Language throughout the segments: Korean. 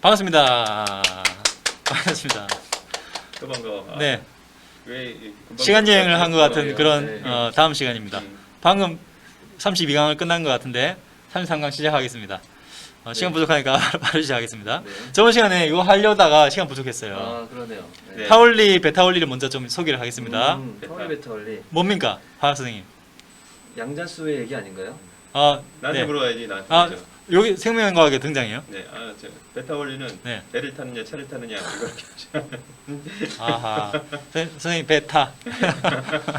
반갑습니다. 반갑습니다. 또 반가워. 네, 왜 금방 시간 여행을 한 것 같은 네. 그런 네. 다음 시간입니다. 방금 32강을 끝난 것 같은데 33강 시작하겠습니다. 시간 네. 부족하니까 바로 시작하겠습니다. 네. 저번 시간에 이거 하려다가 시간 부족했어요. 아 그러네요. 네. 타올리, 베타올리를 먼저 좀 소개를 하겠습니다. 타올리 베타올리 뭡니까, 화학 선생님? 양자수의 얘기 아닌가요? 나한테 네. 물어봐야지 나한테. 아, 그죠? 여기 생명과학에 등장해요. 네. 저 베타 원리는 네. 배를 타느냐 차를 타느냐 이렇게. 아하, 선생님 베타.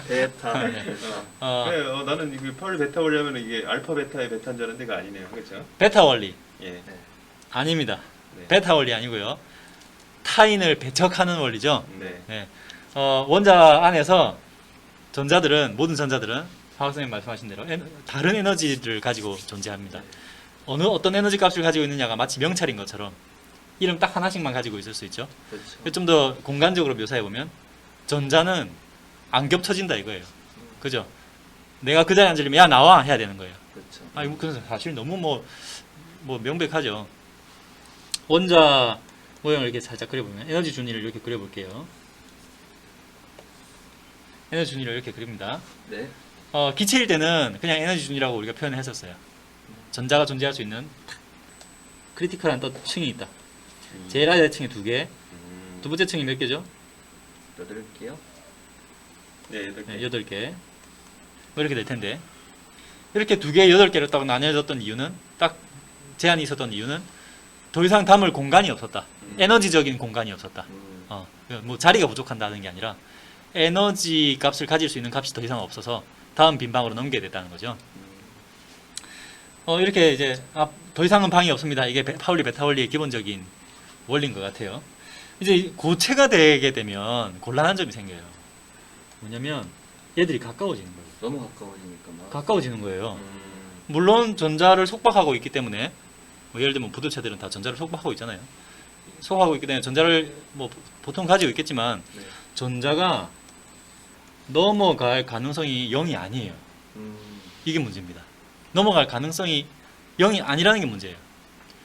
베타. 네. 어. 그래, 나는 이거 파울리 베타 원리하면 이게 알파 베타의 베타인 줄 알았는데 그거 아니네요. 그렇죠? 베타 원리 예. 아닙니다. 네. 베타 원리 아니고요. 타인을 배척하는 원리죠. 네. 네. 원자 안에서 모든 전자들은 화학 선생님 말씀하신 대로 다른 에너지를 가지고 존재합니다. 어떤 에너지 값을 가지고 있느냐가 마치 명찰인 것처럼 이름 딱 하나씩만 가지고 있을 수 있죠. 그렇죠. 좀 더 공간적으로 묘사해 보면 전자는 안 겹쳐진다 이거예요. 그죠? 내가 그 자리에 앉으려면 야 나와 해야 되는 거예요. 그렇죠. 아니 그건 사실 너무 뭐 명백하죠. 원자 모형을 이렇게 살짝 그려보면 에너지 준위를 이렇게 그려볼게요. 에너지 준위를 이렇게 그립니다. 네. 기체일 때는 그냥 에너지 준위라고 우리가 표현을 했었어요. 전자가 존재할 수 있는 크리티컬한 또 층이 있다. 제일 아래 층이 2개, 두 번째 층이 몇 개죠? 8개요? 네, 8개. 네, 8개. 뭐 이렇게 될 텐데 이렇게 2개, 8개로 딱 나뉘어졌던 이유는 딱 제한이 있었던 이유는 더 이상 담을 공간이 없었다. 에너지적인 공간이 없었다. 뭐 자리가 부족한다는 게 아니라 에너지 값을 가질 수 있는 값이 더 이상 없어서 다음 빈 방으로 넘겨야 됐다는 거죠. 이렇게 이제 더 이상은 방이 없습니다. 이게 파울리 베타올리의 기본적인 원리인 것 같아요. 이제 고체가 되게 되면 곤란한 점이 생겨요. 뭐냐면 얘들이 가까워지는 거예요. 너무 가까워지니까 막. 가까워지는 거예요. 물론 전자를 속박하고 있기 때문에 뭐 예를 들면 부도체들은 다 전자를 속박하고 있잖아요. 속박하고 있기 때문에 전자를 뭐 보통 가지고 있겠지만 네. 전자가 넘어갈 가능성이 0이 아니에요. 이게 문제입니다. 넘어갈 가능성이 0이 아니라는 게 문제예요.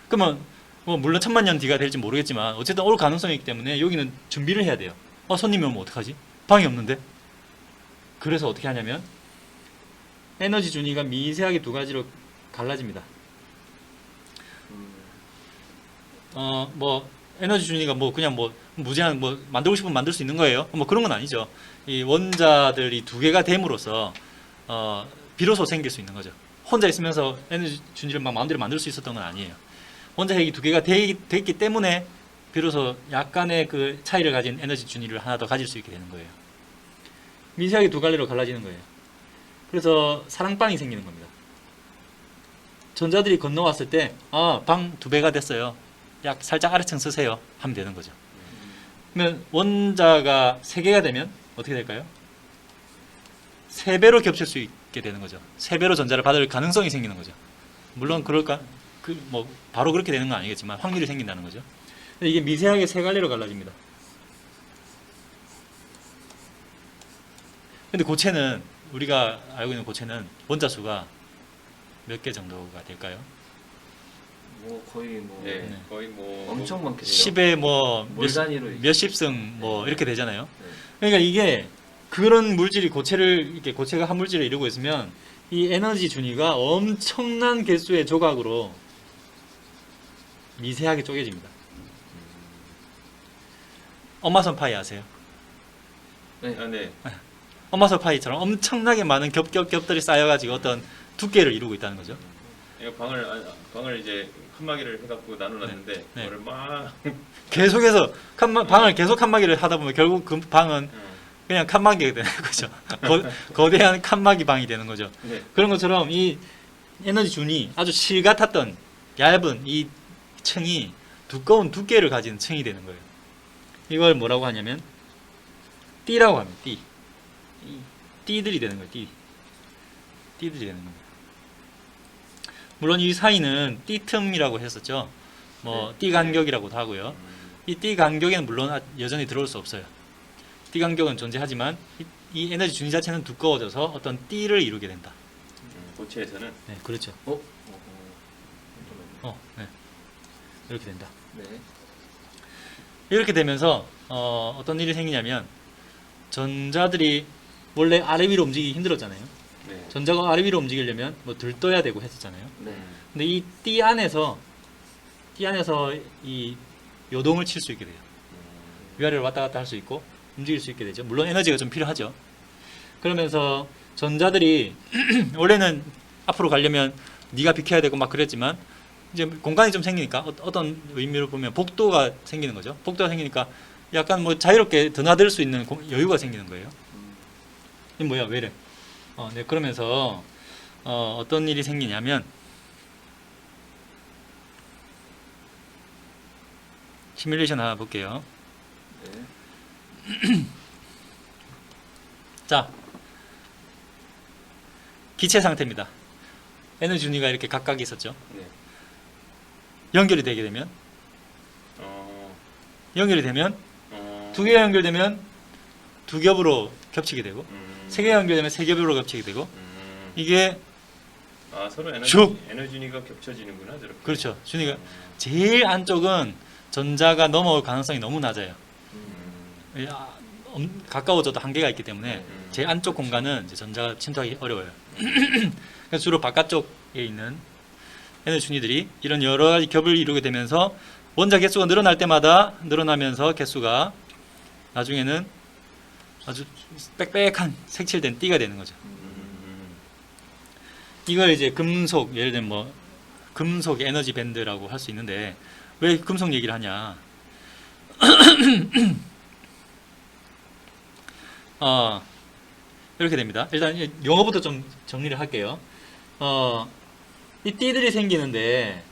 그러면 뭐 물론 1000만 년 뒤가 될지 모르겠지만 어쨌든 올 가능성이 있기 때문에 여기는 준비를 해야 돼요. 손님이 오면 어떡하지? 방이 없는데? 그래서 어떻게 하냐면 에너지 준위가 미세하게 2가지로 갈라집니다. 뭐 에너지 준위가 뭐 그냥 뭐 무제한 뭐 만들고 싶으면 만들 수 있는 거예요. 뭐 그런 건 아니죠. 이 원자들이 2개가 됨으로써 비로소 생길 수 있는 거죠. 혼자 있으면서 에너지 준위를 막 마음대로 만들 수 있었던 건 아니에요. 원자 핵이 2개가 됐기 때문에 비로소 약간의 그 차이를 가진 에너지 준위를 하나 더 가질 수 있게 되는 거예요. 미세하게 2갈래로 갈라지는 거예요. 그래서 사랑방이 생기는 겁니다. 전자들이 건너왔을 때 방 2배가 됐어요. 살짝 아래층 쓰세요 하면 되는 거죠. 그러면 원자가 3개가 되면 어떻게 될까요? 3배로 겹칠 수 있게 되는 거죠. 3배로 전자를 받을 가능성이 생기는 거죠. 물론 그럴까? 뭐 바로 그렇게 되는 건 아니겠지만 확률이 생긴다는 거죠. 근데 이게 미세하게 3갈래로 갈라집니다. 근데 고체는 우리가 알고 있는 고체는 원자 수가 몇 개 정도가 될까요? 뭐 거의 뭐 네. 네. 거의 뭐 엄청 많겠죠. 10에 뭐 몰 단위로 몇십 승 뭐 네. 이렇게 되잖아요. 네. 그러니까 이게 그런 물질이 고체가 한 물질을 이루고 있으면 이 에너지 준위가 엄청난 개수의 조각으로 미세하게 쪼개집니다. 엄마선 파이 아세요? 네. 엄마선 파이처럼 엄청나게 많은 겹들이 쌓여가지고 어떤 두께를 이루고 있다는 거죠. 이거 방을 이제 칸막이를 해갖고 나눠놨는데 네. 그거를 막 계속해서 방을 계속 칸막이를 하다 보면 결국 그 방은 그냥 칸막이가 되는 거죠. 거대한 칸막이 방이 되는 거죠. 네. 그런 것처럼 이 에너지 준이 아주 실 같았던 얇은 이 층이 두꺼운 두께를 가진 층이 되는 거예요. 이걸 뭐라고 하냐면 띠라고 합니다. 띠들이 되는 거예요. 띠들이 되는 겁니다. 물론 이 사이는 띠 틈이라고 했었죠. 뭐 띠 간격이라고도 하고요. 이 띠 간격에는 물론 여전히 들어올 수 없어요. 띠 간격은 존재하지만 이 에너지 준위 자체는 두꺼워져서 어떤 띠를 이루게 된다. 고체에서는 네, 그렇죠. 네. 이렇게 된다. 네. 이렇게 되면서 어떤 일이 생기냐면 전자들이 원래 아래 위로 움직이기 힘들었잖아요. 네. 전자가 아래 위로 움직이려면 뭐 들떠야 되고 했었잖아요. 네. 근데 이 띠 안에서 이 요동을 칠 수 있게 돼요. 위아래로 왔다 갔다 할 수 있고 움직일 수 있게 되죠. 물론 에너지가 좀 필요하죠. 그러면서 전자들이 원래는 앞으로 가려면 네가 비켜야 되고 막 그랬지만 이제 공간이 좀 생기니까 어떤 의미로 보면 복도가 생기는 거죠. 복도가 생기니까 약간 뭐 자유롭게 드나들 수 있는 여유가 생기는 거예요. 이 뭐야 왜 이래? 네 그러면서 어떤 일이 생기냐면 시뮬레이션 하나 볼게요. 네. 자, 기체 상태입니다. 에너지 준위가 이렇게 각각 있었죠. 네. 연결이 되게 되면 어, 두 개가 연결되면 두 겹으로 겹치게 되고 세 개가 연결되면 세 겹으로 겹치게 되고 이게 서로 슉! 에너지가 겹쳐지는구나 저렇게. 그렇죠. 준위가 제일 안쪽은 전자가 넘어올 가능성이 너무 낮아요. 가까워져도 한계가 있기 때문에 제일 안쪽 공간은 이제 전자가 침투하기 어려워요. 그래서 주로 바깥쪽에 있는 에너지 준위들이 이런 여러 가지 겹을 이루게 되면서 원자 개수가 늘어날 때마다 늘어나면서 개수가 나중에는 아주 빽빽한 색칠된 띠가 되는 거죠. 이걸 이제 금속, 예를 들면 뭐 금속 에너지 밴드라고 할 수 있는데 왜 금속 얘기를 하냐? 이렇게 됩니다. 일단 용어부터 좀 정리를 할게요. 이 띠들이 생기는데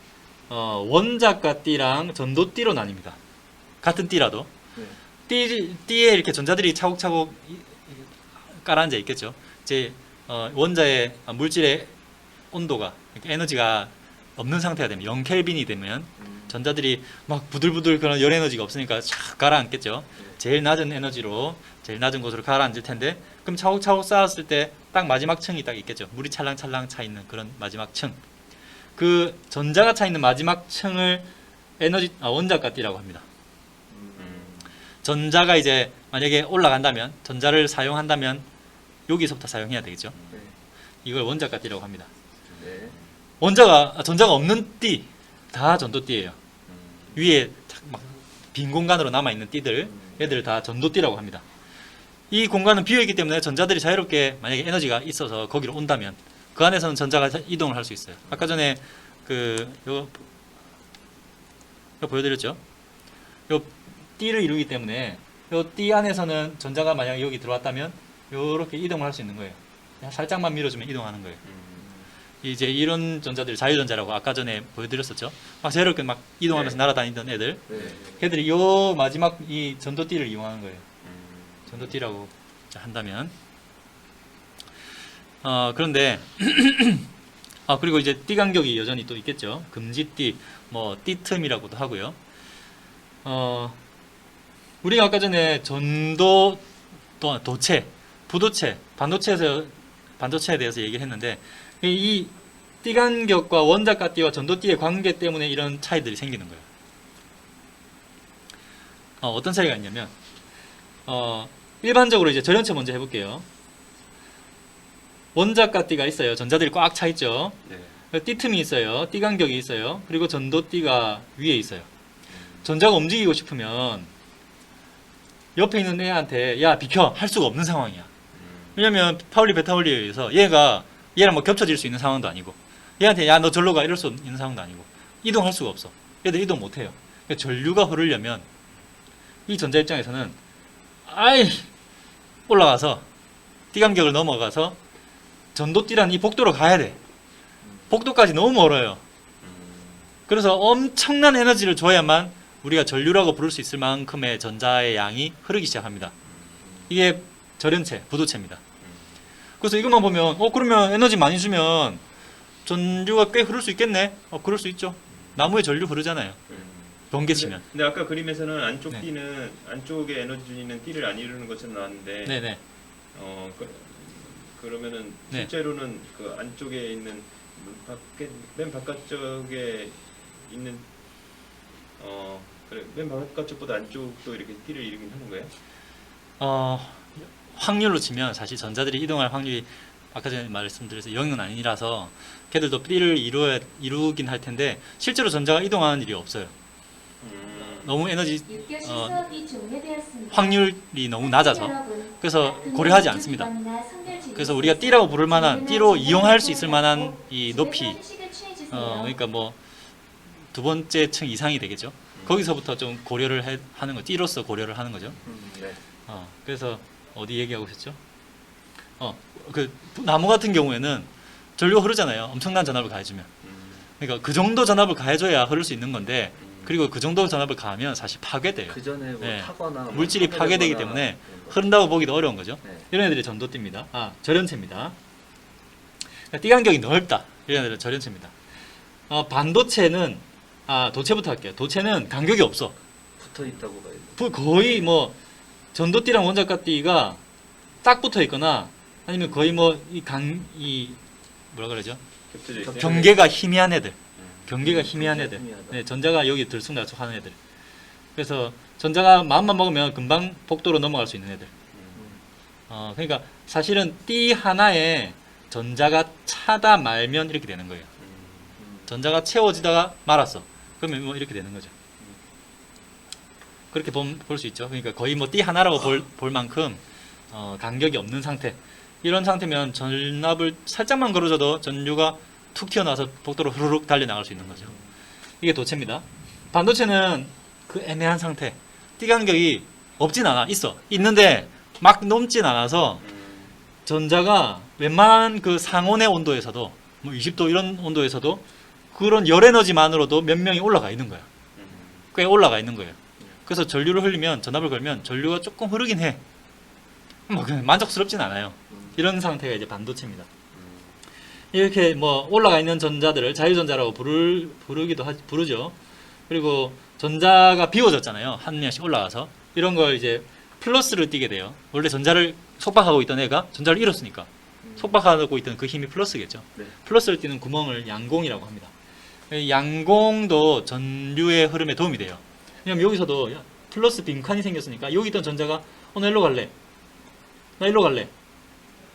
원자가 띠랑 전도띠로 나뉩니다. 같은 띠라도 띠에 이렇게 전자들이 차곡차곡 깔아앉아 있겠죠. 이제 원자의 물질의 온도가 에너지가 없는 상태가 되면 0켈빈이 되면 전자들이 막 부들부들 그런 열 에너지가 없으니까 촥 가라앉겠죠. 제일 낮은 에너지로 제일 낮은 곳으로 가라앉을 텐데 그럼 차곡차곡 쌓았을 때 딱 마지막 층이 딱 있겠죠. 물이 찰랑찰랑 차 있는 그런 마지막 층. 그 전자가 차 있는 마지막 층을 원자가 띠라고 합니다. 전자가 이제 만약에 올라간다면 전자를 사용한다면 여기서부터 사용해야 되겠죠. 이걸 원자가 띠라고 합니다. 네. 전자가 없는 띠 다 전도띠예요. 위에 막 빈 공간으로 남아 있는 띠들 얘들 다 전도띠라고 합니다. 이 공간은 비어 있기 때문에 전자들이 자유롭게 만약에 에너지가 있어서 거기로 온다면 그 안에서는 전자가 이동을 할 수 있어요. 아까 전에 요거 보여드렸죠. 요 띠를 이루기 때문에 요 띠 안에서는 전자가 만약에 여기 들어왔다면 요렇게 이동을 할 수 있는 거예요. 그냥 살짝만 밀어주면 이동하는 거예요. 이제 이런 전자들 자유전자라고 아까 전에 보여드렸었죠. 막 자유롭게 막 이동하면서 날아다니던 애들. 걔들이 요 마지막 이 전도띠를 이용하는 거예요. 전도띠라고 한다면. 그런데 그리고 이제 띠 간격이 여전히 또 있겠죠. 금지띠, 뭐 띠틈이라고도 하고요. 우리가 아까 전에 전도 또 도체, 부도체, 반도체에 대해서 얘기를 했는데 이 띠 간격과 원자가 띠와 전도띠의 관계 때문에 이런 차이들이 생기는 거예요. 어떤 차이가 있냐면 일반적으로 이제 절연체 먼저 해볼게요. 원자가 띠가 있어요. 전자들이 꽉 차 있죠. 띠 틈이 있어요. 띠 간격이 있어요. 그리고 전도띠가 위에 있어요. 전자가 움직이고 싶으면 옆에 있는 애한테 야 비켜 할 수가 없는 상황이야. 왜냐면 파울리 베타울리에 의해서 얘랑 뭐 겹쳐질 수 있는 상황도 아니고 얘한테 야 너 절로 가 이럴 수 있는 상황도 아니고 이동할 수가 없어. 얘들 이동 못해요. 그러니까 전류가 흐르려면 이 전자 입장에서는 올라가서 띠 간격을 넘어가서 전도띠란 이 복도로 가야 돼. 복도까지 너무 멀어요. 그래서 엄청난 에너지를 줘야만 우리가 전류라고 부를 수 있을 만큼의 전자의 양이 흐르기 시작합니다. 이게 절연체, 부도체입니다. 그래서 이것만 보면 그러면 에너지 많이 주면 전류가 꽤 흐를 수 있겠네. 그럴 수 있죠. 나무에 전류 흐르잖아요. 번개치면. 근데 아까 그림에서는 안쪽 네. 띠는 안쪽에 에너지 준위는 띠를 안 이루는 것처럼 나왔는데 네네. 그러면은 네. 실제로는 그 안쪽에 있는 맨 바깥쪽에 있는 그래. 맨 바깥쪽보다 안쪽도 이렇게 띠를 이루긴 하는 거예요? 확률로 치면 사실 전자들이 이동할 확률이 아까 전에 말씀드려서 0은 아니라서 걔들도 띠를 이루긴 할 텐데 실제로 전자가 이동하는 일이 없어요. 너무 에너지 육교시 어, 수업이 종료되었습니다. 확률이 너무 낮아서 여러분, 그래서 같은 고려하지 학교 않습니다. 기관이나 선별 진입 그래서 우리가 띠라고 부를 만한 띠로 이용할 수 있을 만한 이 집에서 높이 휴식을 취해주세요. 그러니까 뭐 두 번째 층 이상이 되겠죠. 거기서부터 좀 고려를 하는 거, 띠로서 고려를 하는 거죠. 네. 그래서 어디 얘기하고 있었죠? 그 나무 같은 경우에는 전류가 흐르잖아요. 엄청난 전압을 가해주면. 그러니까 그 정도 전압을 가해줘야 흐를 수 있는 건데, 그리고 그 정도 전압을 가하면 사실 파괴돼요. 그 전에 뭐 네. 타거나 뭐 물질이 파괴되기 파괴되거나 때문에 그런 거. 흐른다고 보기도 어려운 거죠. 네. 이런 애들이 전도띠입니다. 절연체입니다. 그러니까 띠 간격이 넓다. 이런 애들은 절연체입니다. 반도체는 도체부터 할게요. 도체는 간격이 없어. 붙어 있다고 봐야 돼. 거의 뭐 전도띠랑 원자가띠가 딱 붙어 있거나 아니면 거의 뭐 이 뭐라 그러죠? 겹쳐져 있어요? 경계가 희미한 애들. 경계가 희미한 경계가 애들. 희미하다. 네, 전자가 여기 들쑥날쑥하는 애들. 그래서 전자가 마음만 먹으면 금방 복도로 넘어갈 수 있는 애들. 그러니까 사실은 띠 하나에 전자가 차다 말면 이렇게 되는 거예요. 전자가 채워지다가 말았어. 그러면 뭐 이렇게 되는 거죠. 그렇게 볼 수 있죠. 그러니까 거의 뭐 띠 하나라고 볼 만큼 간격이 없는 상태. 이런 상태면 전압을 살짝만 걸어줘도 전류가 툭 튀어나와서 복도로 후루룩 달려나갈 수 있는 거죠. 이게 도체입니다. 반도체는 그 애매한 상태. 띠 간격이 없진 않아. 있는데 막 넘진 않아서 전자가 웬만한 그 상온의 온도에서도 뭐 20도 이런 온도에서도 그런 열 에너지만으로도 몇 명이 올라가 있는 거야. 꽤 올라가 있는 거예요. 그래서 전류를 흘리면 전압을 걸면 전류가 조금 흐르긴 해. 뭐 그냥 만족스럽진 않아요. 이런 상태가 이제 반도체입니다. 이렇게 뭐 올라가 있는 전자들을 자유전자라고 부르죠. 그리고 전자가 비워졌잖아요. 한 명씩 올라가서 이런 걸 이제 플러스를 띠게 돼요. 원래 전자를 속박하고 있던 애가 전자를 잃었으니까 속박하고 있던 그 힘이 플러스겠죠. 네. 플러스를 띠는 구멍을 양공이라고 합니다. 양공도 전류의 흐름에 도움이 돼요. 왜냐면 여기서도 플러스 빈칸이 생겼으니까 여기 있던 전자가 나 일로 갈래. 나 일로 갈래.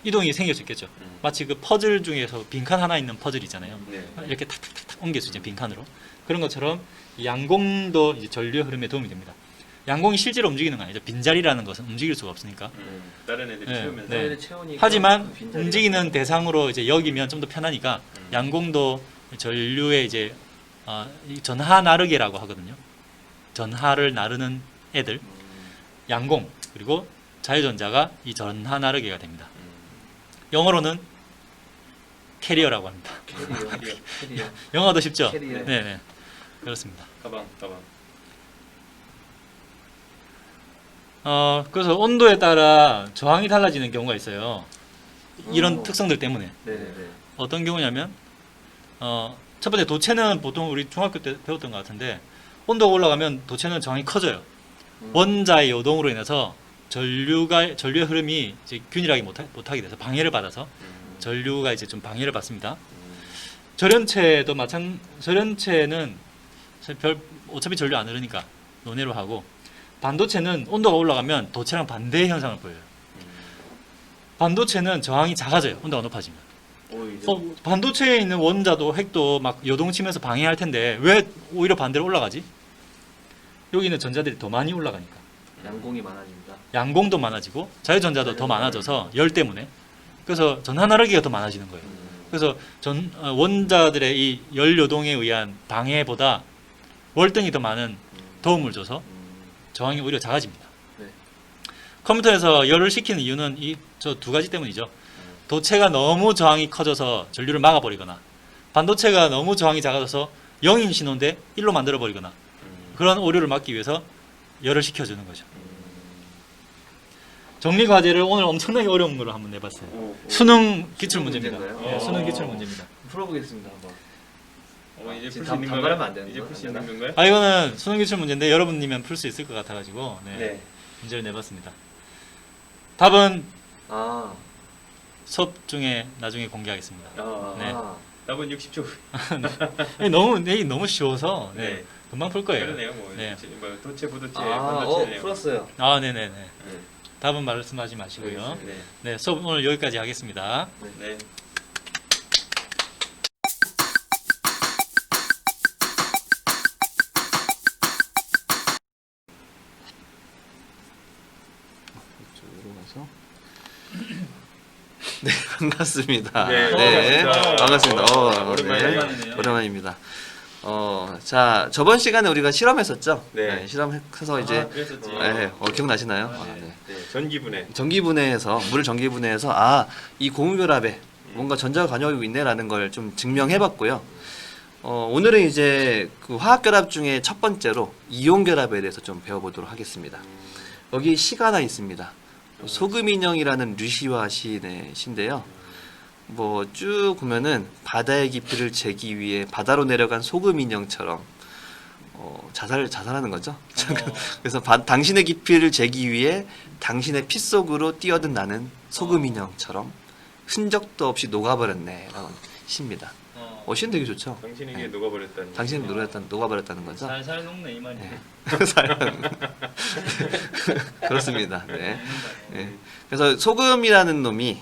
이동이 생길 수 있겠죠. 마치 그 퍼즐 중에서 빈칸 하나 있는 퍼즐 있잖아요. 네. 이렇게 탁탁탁 옮길 수 있죠. 빈칸으로. 그런 것처럼 양공도 이제 전류의 흐름에 도움이 됩니다. 양공이 실제로 움직이는 거 아니죠. 빈자리라는 것은 움직일 수가 없으니까. 다른 애들이 네, 채우면서 네. 얘를 채우니까 하지만 그 빈자리가 움직이는 대상으로 이제 여기면 좀 더 편하니까 양공도 전류의 이제 이 전하 나르게라고 하거든요. 전하를 나르는 애들 양공 그리고 자유전자가 이 전하 나르게가 됩니다. 영어로는 캐리어라고 합니다. 캐리어. 영어도 쉽죠? 캐리어. 네, 그렇습니다. 가방. 그래서 온도에 따라 저항이 달라지는 경우가 있어요. 이런 오. 특성들 때문에. 네네네. 어떤 경우냐면 첫 번째 도체는 보통 우리 중학교 때 배웠던 것 같은데 온도가 올라가면 도체는 저항이 커져요. 원자의 요동으로 인해서 전류의 흐름이 이제 균일하게 못하게 돼서 방해를 받아서 전류가 이제 좀 방해를 받습니다. 절연체는 어차피 전류 안 흐르니까 논해로 하고 반도체는 온도가 올라가면 도체랑 반대의 현상을 보여요. 반도체는 저항이 작아져요. 온도가 높아지면. 오히려 반도체에 있는 원자도 핵도 막 요동치면서 방해할 텐데 왜 오히려 반대로 올라가지? 여기 있는 전자들이 더 많이 올라가니까. 양공이 많아진다. 양공도 많아지고 자유전자도 더 많아져서 열 때문에. 그래서 전하 나르기가 더 많아지는 거예요. 그래서 원자들의 이 열 요동에 의한 방해보다 월등히 더 많은 도움을 줘서 저항이 오히려 작아집니다. 네. 컴퓨터에서 열을 식히는 이유는 저 두 가지 때문이죠. 도체가 너무 저항이 커져서 전류를 막아버리거나 반도체가 너무 저항이 작아져서 0인 신호인데 1로 만들어버리거나 그런 오류를 막기 위해서 열을 식혀주는 거죠. 정리 과제를 오늘 엄청나게 어려운 거로 한번 내봤어요. 수능 기출 문제입니다. 문제인가요? 네, 수능 기출 문제입니다. 풀어보겠습니다 한번. 이제 지금 풀 수 있는 반말하면 건가요? 안 되는 이제 거? 풀 수 있는 건가요? 이거는 수능 기출 문제인데 여러분이면 풀 수 있을 것 같아가지고 네. 문제를 내봤습니다. 답은 아. 수업 중에 나중에 공개하겠습니다. 아. 네. 답은 60초. 너무 쉬워서 네, 네. 금방 풀 거예요. 그러네요. 뭐, 네. 뭐 도체, 부도체, 아, 반도체네요. 풀었어요. 아, 네네네. 네. 답은 말씀하지 마시고요. 네. 네, 수업 오늘 여기까지 하겠습니다. 네. 이쪽으로 가서. 네, 반갑습니다. 네, 반갑습니다. 반갑습니다. 오랜만이네요. 네, 오랜만입니다. 자, 저번 시간에 우리가 실험했었죠? 네. 실험해서 이제 그랬었지. 네, 기억나시나요? 아, 네. 네. 네. 전기분해. 전기분해해서 물을 전기분해해서 이 고무결합에 뭔가 전자가 관여하고 있네라는 걸 좀 증명해봤고요. 오늘은 이제 그 화학결합 중에 첫 번째로 이온결합에 대해서 좀 배워보도록 하겠습니다. 여기 시가 하나 있습니다. 소금인형이라는 류시와 시인의 시인데요. 뭐 쭉 보면은 바다의 깊이를 재기 위해 바다로 내려간 소금인형처럼 자살하는 거죠. 그래서 당신의 깊이를 재기 위해 당신의 피 속으로 뛰어든 나는 소금인형처럼 흔적도 없이 녹아버렸네라는 시입니다. 시는 되게 좋죠. 당신에게 네. 녹아버렸다는. 당신이 녹아버렸다는 거죠. 살살 녹네 이 말이에요. 그렇습니다. 네. 네. 그래서 소금이라는 놈이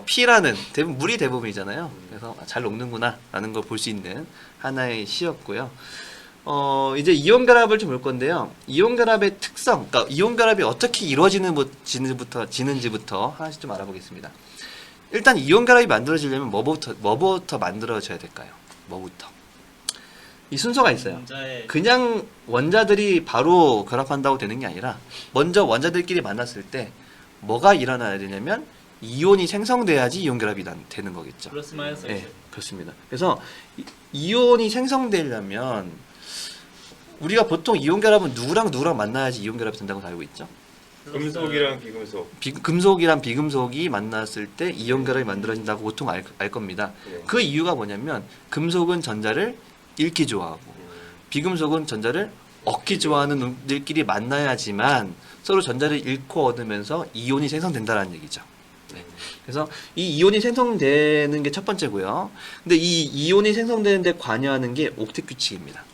피라는 물이 대부분이잖아요. 그래서 잘 녹는구나라는 걸 볼 수 있는 하나의 시였고요. 이제 이온 결합을 좀 볼 건데요. 이온 결합의 특성, 그러니까 이온 결합이 어떻게 이루어지는지부터 하나씩 좀 알아보겠습니다. 일단 이온 결합이 만들어지려면 뭐부터 만들어져야 될까요? 뭐부터? 이 순서가 있어요. 전자의 그냥 원자들이 바로 결합한다고 되는 게 아니라 먼저 원자들끼리 만났을 때 뭐가 일어나야 되냐면 이온이 생성돼야지 이온 결합이 되는 거겠죠. 플러스 마이너스. 네, 그렇습니다. 그래서 이온이 생성되려면 우리가 보통 이온 결합은 누구랑 만나야지 이온 결합이 된다고 알고 있죠. 금속이랑 비금속. 금속이랑 비금속이 만났을 때 이온 결합이 만들어진다고 보통 알 겁니다. 네. 그 이유가 뭐냐면 금속은 전자를 잃기 좋아하고 비금속은 전자를 얻기 좋아하는 놈들끼리 만나야지만 서로 전자를 잃고 얻으면서 이온이 생성된다는 얘기죠. 네. 그래서 이 이온이 생성되는 게 첫 번째고요. 근데 이 이온이 생성되는데 관여하는 게 옥텟 규칙입니다.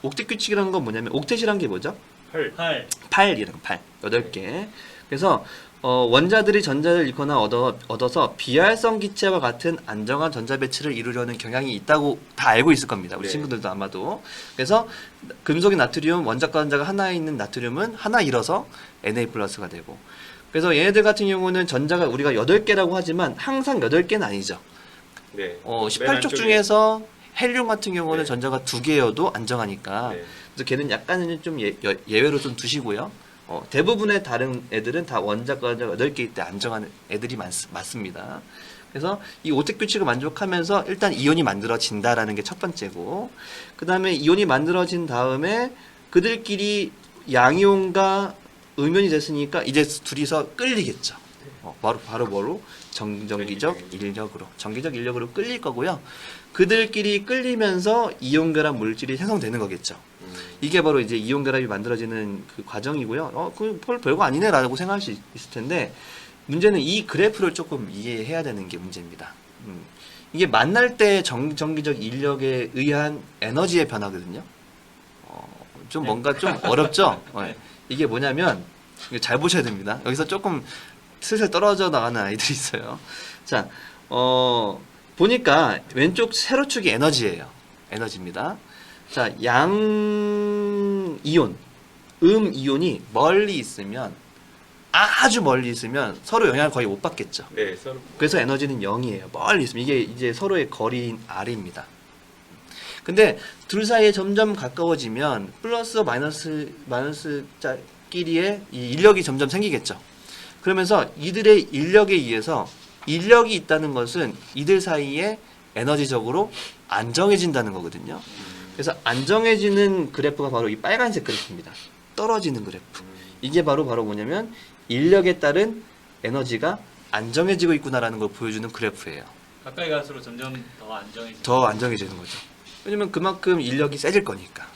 옥텟 규칙이라는 건 뭐냐면 옥텟이란 게 뭐죠? 8. 8이라는 8. 8개. 그래서 원자들이 전자를 잃거나 얻어서 비활성 기체와 같은 안정한 전자 배치를 이루려는 경향이 있다고 다 알고 있을 겁니다. 우리 네. 친구들도 아마도. 그래서 금속의 나트륨, 원자과 전자가 하나에 있는 나트륨은 하나 잃어서 Na+가 되고. 그래서 얘네들 같은 경우는 전자가 우리가 8개라고 하지만 항상 8개는 아니죠. 네. 18쪽 중에서 헬륨 같은 경우는 네. 전자가 2개여도 안정하니까. 네. 그래서 걔는 약간은 좀 예외로 좀 두시고요. 대부분의 다른 애들은 다 원자과 전자가 8개일 때 안정한 애들이 맞습니다. 그래서 이 오텍 규칙을 만족하면서 일단 이온이 만들어진다라는 게 첫 번째고, 그 다음에 이온이 만들어진 다음에 그들끼리 양이온과 음이온이 됐으니까 이제 둘이서 끌리겠죠. 바로 뭐로? 전기적 인력으로 끌릴 거고요. 그들끼리 끌리면서 이온 결합 물질이 생성되는 거겠죠. 이게 바로 이제 이온 결합이 만들어지는 그 과정이고요. 별거 아니네라고 생각할 수 있을 텐데, 문제는 이 그래프를 조금 이해해야 되는 게 문제입니다. 이게 만날 때 전기적 인력에 의한 에너지의 변화거든요. 좀 뭔가 좀 어렵죠? 이게 뭐냐면, 이거 잘 보셔야 됩니다. 여기서 조금 슬슬 떨어져 나가는 아이들이 있어요. 자, 보니까 왼쪽 세로축이 에너지예요. 에너지입니다. 자, 양 이온, 이온이 멀리 있으면, 아주 멀리 있으면 서로 영향을 거의 못 받겠죠. 네, 서로. 그래서 에너지는 0이에요. 멀리 있으면. 이게 이제 서로의 거리인 R입니다. 근데 둘 사이에 점점 가까워지면 플러스 마이너스끼리의 이 인력이 점점 생기겠죠. 그러면서 이들의 인력에 의해서 인력이 있다는 것은 이들 사이에 에너지적으로 안정해진다는 거거든요. 그래서 안정해지는 그래프가 바로 이 빨간색 그래프입니다. 떨어지는 그래프. 이게 바로 뭐냐면 인력에 따른 에너지가 안정해지고 있구나라는 걸 보여주는 그래프예요. 가까이 갈수록 점점 더 안정해지는. 더 안정해지는 거죠. 왜냐면 그만큼 인력이 세질 거니까.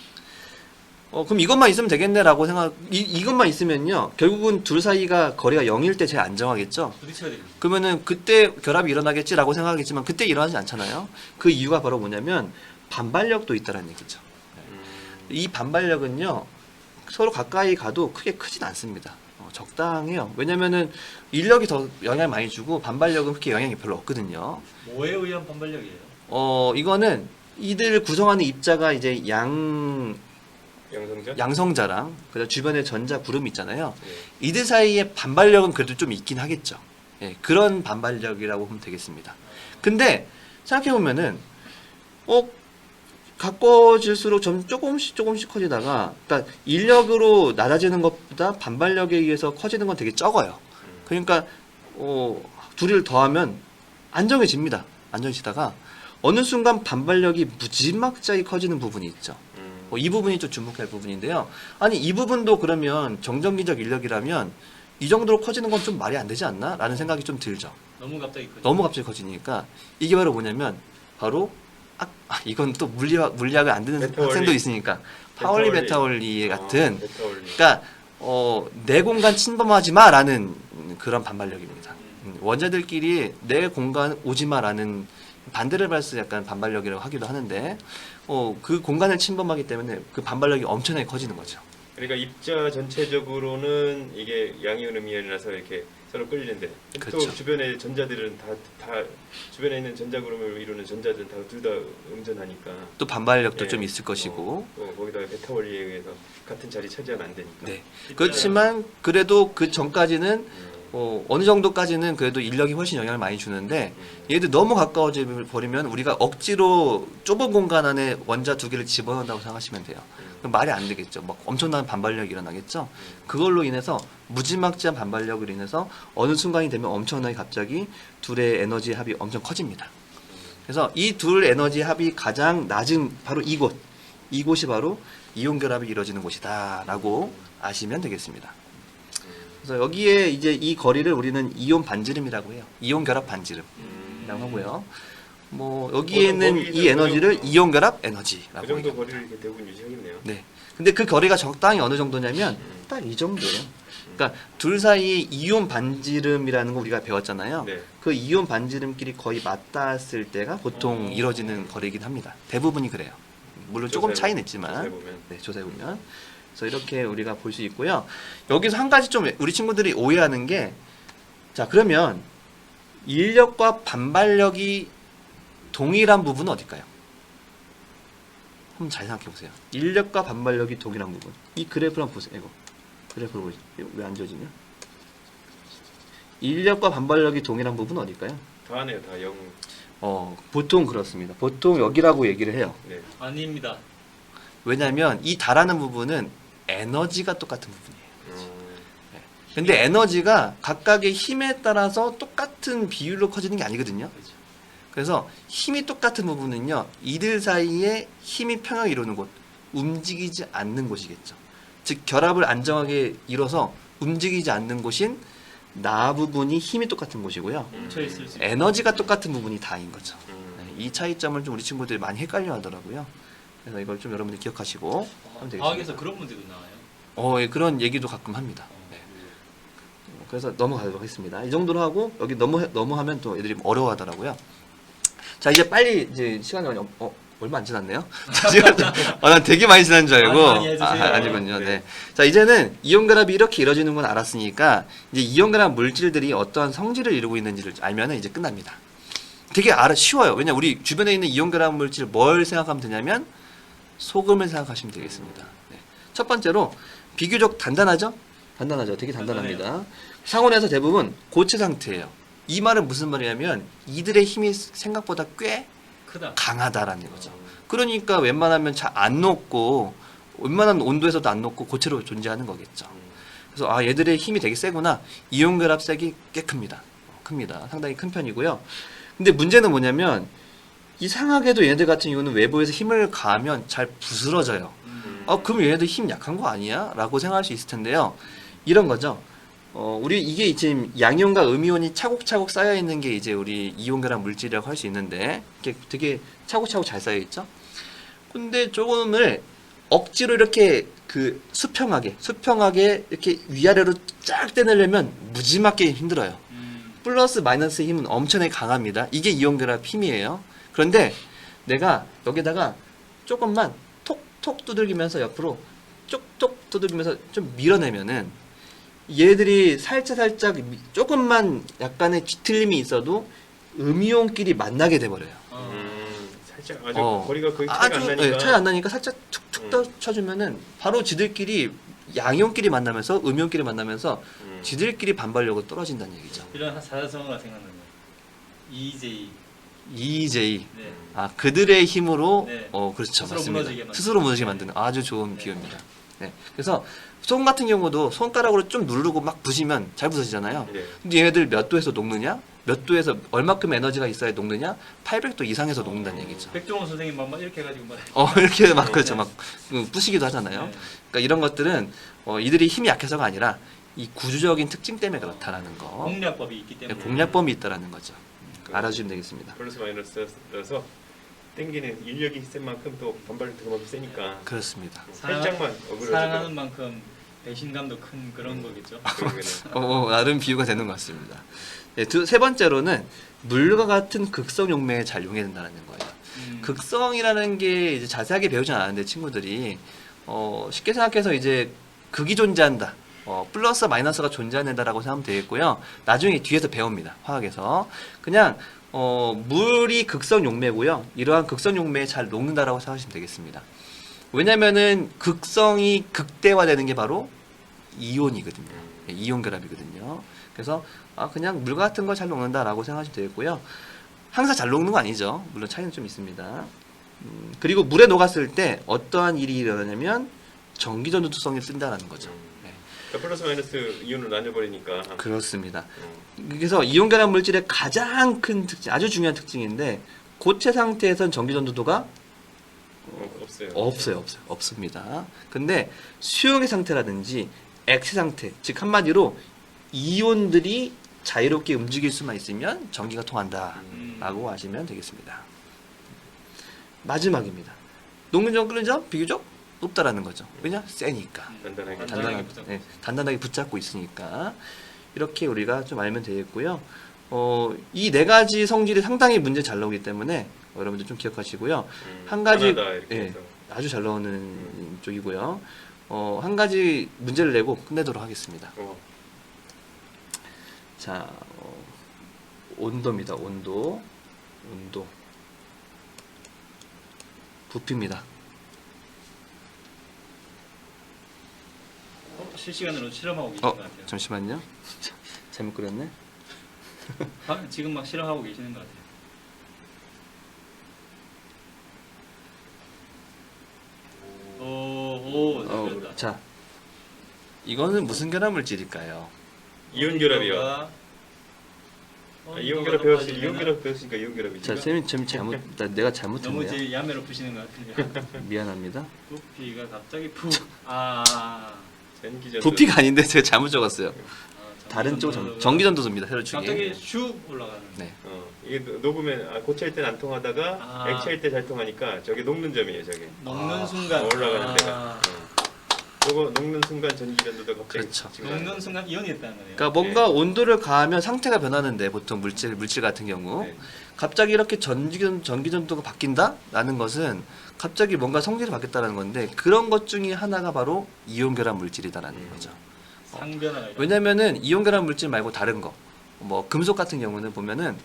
그럼 이것만 있으면 되겠네라고 이것만 있으면요. 결국은 둘 사이가 거리가 0일 때 제일 안정하겠죠. 부딪혀야 됩니다. 그러면은 그때 결합이 일어나겠지라고 생각하겠지만 그때 일어나지 않잖아요. 그 이유가 바로 뭐냐면 반발력도 있다는 얘기죠. 이 반발력은요. 서로 가까이 가도 크게 크진 않습니다. 적당해요. 왜냐면은 인력이 더 영향을 많이 주고 반발력은 그렇게 영향이 별로 없거든요. 뭐에 의한 반발력이에요? 이거는 이들 구성하는 입자가 이제 양성자? 양성자랑 그다음 주변에 전자 구름 있잖아요. 예. 이들 사이에 반발력은 그래도 좀 있긴 하겠죠. 예, 그런 반발력이라고 보면 되겠습니다. 근데 생각해 보면은 가까워질수록 조금씩 커지다가 그러니까 인력으로 낮아지는 것보다 반발력에 의해서 커지는 건 되게 적어요. 그러니까 둘을 더하면 안정해집니다. 안정해지다가 어느 순간 반발력이 무지막지하게 커지는 부분이 있죠. 이 부분이 좀 주목할 부분인데요. 아니 이 부분도 그러면 정전기적 인력이라면 이 정도로 커지는 건 좀 말이 안 되지 않나? 라는 생각이 좀 들죠. 너무 갑자기 커져. 너무 갑자기 커지니까 이게 바로 뭐냐면 바로 이건 또 물리학을 안 듣는 베타 원리. 학생도 있으니까 파울리 베타 베타 원리 같은 베타 원리. 그러니까 내 공간 침범하지 마라는 그런 반발력입니다. 원자들끼리 내 공간 오지 마라는 반대를 발수 약간 반발력이라고 하기도 하는데 그 공간을 침범하기 때문에 그 반발력이 엄청나게 커지는 거죠. 그러니까 입자 전체적으로는 이게 양이온음이라서 이렇게 서로 끌리는데 또 그렇죠. 주변의 전자들은 다 주변에 있는 전자 그룹을 이루는 전자들은 다 둘 다 음전하니까 또 반발력도 예. 좀 있을 것이고 또 거기다가 베타 원리에 의해서 같은 자리 차지하면 안 되니까. 네. 그렇지만 그래도 그 전까지는 어느 정도까지는 그래도 인력이 훨씬 영향을 많이 주는데 얘들 너무 가까워져 버리면 우리가 억지로 좁은 공간 안에 원자 두 개를 집어넣는다고 생각하시면 돼요. 그럼 말이 안 되겠죠. 막 엄청난 반발력이 일어나겠죠. 그걸로 인해서 무지막지한 반발력으로 인해서 어느 순간이 되면 엄청나게 갑자기 둘의 에너지 합이 엄청 커집니다. 그래서 이 둘 에너지 합이 가장 낮은 바로 이곳이 바로 이온 결합이 이루어지는 곳이다라고 아시면 되겠습니다. 그래서 여기에 이제 이 거리를 우리는 이온 반지름이라고 해요. 이온 결합 반지름이라고 하고요. 뭐 여기에는 거기서 이 에너지를 그 이온 결합 에너지라고 그 정도 합니다. 거리를 이렇게 대부분 유지하겠네요. 네. 근데 그 거리가 적당히 어느 정도냐면 딱 이 정도예요. 그러니까 둘 사이 이온 반지름이라는 거 우리가 배웠잖아요. 네. 그 이온 반지름끼리 거의 맞닿았을 때가 보통 이루어지는 거리이긴 합니다. 대부분이 그래요. 물론 조금 차이는 있지만. 조사해 보면. 네, 조사해 보면. 그래서 이렇게 우리가 볼 수 있고요. 여기서 한 가지 좀 우리 친구들이 오해하는 게, 자 그러면 인력과 반발력이 동일한 부분은 어딜까요? 한번 잘 생각해 보세요. 인력과 반발력이 동일한 부분. 이 그래프를 한번 보세요. 이거 그래프를 보세요. 왜 안 지워지냐? 인력과 반발력이 동일한 부분은 어딜까요? 다네요, 다 0. 보통 그렇습니다. 보통 여기라고 얘기를 해요. 네. 아닙니다. 왜냐하면 이 달하는 부분은 에너지가 똑같은 부분이에요. 음, 근데 에너지가 각각의 힘에 따라서 똑같은 비율로 커지는 게 아니거든요. 그렇죠. 그래서 힘이 똑같은 부분은요, 이들 사이에 힘이 평형을 이루는 곳, 움직이지 않는 곳이겠죠. 즉 결합을 안정하게 이뤄서 움직이지 않는 곳인 나 부분이 힘이 똑같은 곳이고요. 뭉쳐 있을 수. 에너지가 똑같은 부분이 다인 거죠. 음. 네, 이 차이점을 좀 우리 친구들이 많이 헷갈려 하더라고요. 그래서 이걸 좀 여러분들 기억하시고 하면 되겠습니다. 과학에서 그런 문제도 나와요. 예, 그런 얘기도 가끔 합니다. 네. 그래서 넘어가도록 하겠습니다. 이 정도로 하고 여기 넘어하면 또 애들이 어려워하더라고요. 자 이제 빨리 이제 시간이 얼마 안 지났네요. 난 되게 많이 지난 줄 알고 많이 해주세요. 아니군요. 네. 네. 자 이제는 이온 결합이 이렇게 이루어지는 건 알았으니까 이제 이온 결합 물질들이 어떠한 성질을 이루고 있는지를 알면은 이제 끝납니다. 되게 쉬워요. 왜냐 우리 주변에 있는 이온 결합 물질 뭘 생각하면 되냐면 소금을 생각하시면 되겠습니다. 네. 첫 번째로 비교적 단단하죠? 되게 단단합니다. 상온에서 대부분 고체 상태예요. 이 말은 무슨 말이냐면 이들의 힘이 생각보다 꽤 크다. 강하다라는 거죠. 그러니까 웬만하면 잘 안 녹고 웬만한 온도에서도 안 녹고 고체로 존재하는 거겠죠. 그래서 얘들의 힘이 되게 세구나. 이온 결합색이 꽤 큽니다. 상당히 큰 편이고요. 근데 문제는 뭐냐면 이상하게도 얘네들 같은 경우는 외부에서 힘을 가하면 잘 부스러져요. 그럼 얘네들 힘 약한 거 아니야? 라고 생각할 수 있을 텐데요. 이런 거죠. 우리 이게 지금 양이온과 음이온이 차곡차곡 쌓여 있는 게 이제 우리 이온 결합 물질이라고 할 수 있는데 이게 되게 차곡차곡 잘 쌓여 있죠. 근데 조금을 억지로 이렇게 그 수평하게 이렇게 위아래로 쫙 떼내려면 무지막게 힘들어요. 플러스 마이너스의 힘은 엄청나게 강합니다. 이게 이온결합 힘이에요. 그런데 내가 여기다가 조금만 톡톡 두들기면서 옆으로 쪽쪽 두들기면서 좀 밀어내면은 얘들이 살짝 조금만 약간의 뒤틀림이 있어도 음이온끼리 만나게 돼버려요. 살짝 아주 거리가 거의 차이가 아주 안 나니까. 차이 안 나니까 살짝 툭툭 쳐주면은 바로 지들끼리 양이온끼리 만나면서 음이온끼리 만나면서 지들끼리 반발력으로 떨어진다는 얘기죠. 이런 사자성어가 생각나네요. EJ. EJ. 네. 그들의 힘으로 네. 그렇죠. 스스로 맞습니다. 무너지게 만드는. 스스로 무너지게 만드는 아주 좋은 비유입니다. 네. 그래서 손 같은 경우도 손가락으로 좀 누르고 막 부시면 잘 부서지잖아요. 네. 근데 얘네들 몇 도에서 녹느냐? 몇 도에서 얼마큼 에너지가 있어야 녹느냐? 800도 이상에서 녹는다는 얘기죠. 백종원 선생님 막 이렇게 해가지고 막 이렇게 막 그렇죠. 막 부시기도 하잖아요. 네. 그러니까 이런 것들은 이들이 힘이 약해서가 아니라 이 구조적인 특징 때문에 그렇다라는 거. 공략법이 있기 때문에. 공략범이 있다라는 거죠. 알아주시면 되겠습니다. 플러스 마이너스여서 땡기는 인력이 센 만큼 또 반발력도 그만큼 세니까 그렇습니다. 살짝만 어그러져도 사랑하는 만큼 배신감도 큰 그런 거겠죠. 그러면은 나름 비유가 되는 것 같습니다. 네, 세 번째로는 물과 같은 극성 용매에 잘 용해야 된다는 거예요. 극성이라는 게 이제 자세하게 배우진 않았는데 친구들이 쉽게 생각해서 이제 극이 존재한다. 플러스 마이너스가 존재한다라고 생각하면 되겠고요. 나중에 뒤에서 배웁니다. 화학에서. 그냥 물이 극성 용매고요. 이러한 극성 용매에 잘 녹는다라고 생각하시면 되겠습니다. 왜냐면은 극성이 극대화되는 게 바로 이온이거든요. 이온 결합이거든요. 그래서 그냥 물 같은 거 잘 녹는다라고 생각하시면 되겠고요. 항상 잘 녹는 거 아니죠. 물론 차이는 좀 있습니다. 그리고 물에 녹았을 때 어떠한 일이 일어나냐면 전기전도성을 쓴다는 거죠. 네. 그러니까 플러스 마이너스 이온으로 나뉘어버리니까. 그렇습니다. 그래서 이온 결합 물질의 가장 큰 특징, 아주 중요한 특징인데 고체 상태에선 전기전도도가 없어요. 없습니다. 근데 수용의 상태라든지 액체 상태, 즉 한마디로 이온들이 자유롭게 움직일 수만 있으면 전기가 통한다라고 하시면 되겠습니다. 마지막입니다. 녹는 점 끓는 점 비교적 높다라는 거죠. 왜냐? 세니까. 단단하게 붙잡고 있으니까. 이렇게 우리가 좀 알면 되겠고요. 이 네 가지 성질이 상당히 문제 잘 나오기 때문에 여러분들 좀 기억하시고요. 한 가지 아주 잘 나오는 쪽이고요. 한 가지 문제를 내고 끝내도록 하겠습니다. 자, 온도입니다. 온도. 부피입니다. 실시간으로 실험하고 계신 것 같아요. 잠시만요. 잘못 그렸네. 지금 막 실험하고 계시는 것 같아요. 자, 이거는 무슨 결합 물질일까요? 이온 결합이요. 이온 결합 배웠으니까 이온 결합이죠. 자, 쌤이 내가 잘못했네요. 너무 이제 야매로 푸시는 것 같은데. 미안합니다. 부피가 갑자기 전기전도. 부피가 아닌데 제가 잘못 적었어요. 다른 쪽 전기전도소입니다. 세로 축이. 갑자기 슉 올라가는. 네. 이게 녹으면 고체일 땐 안 통하다가 액체일 때 잘 통하니까 저게 녹는 점이에요. 저게 녹는 순간 올라가는 데가. 요거 녹는 순간 전기전도도 갑자기 그렇죠. 녹는 순간 이온이 있다는 거예요. 그러니까 뭔가 온도를 가하면 상태가 변하는데 보통 물질 같은 경우 네. 갑자기 이렇게 전기전도가 바뀐다라는 것은 갑자기 뭔가 성질이 바뀌었다는 건데 그런 것 중에 하나가 바로 이온 결합 물질이다라는 거죠. 상변화가 왜냐면은 이온 결합 물질 말고 다른 거, 뭐 금속 같은 경우는 보면은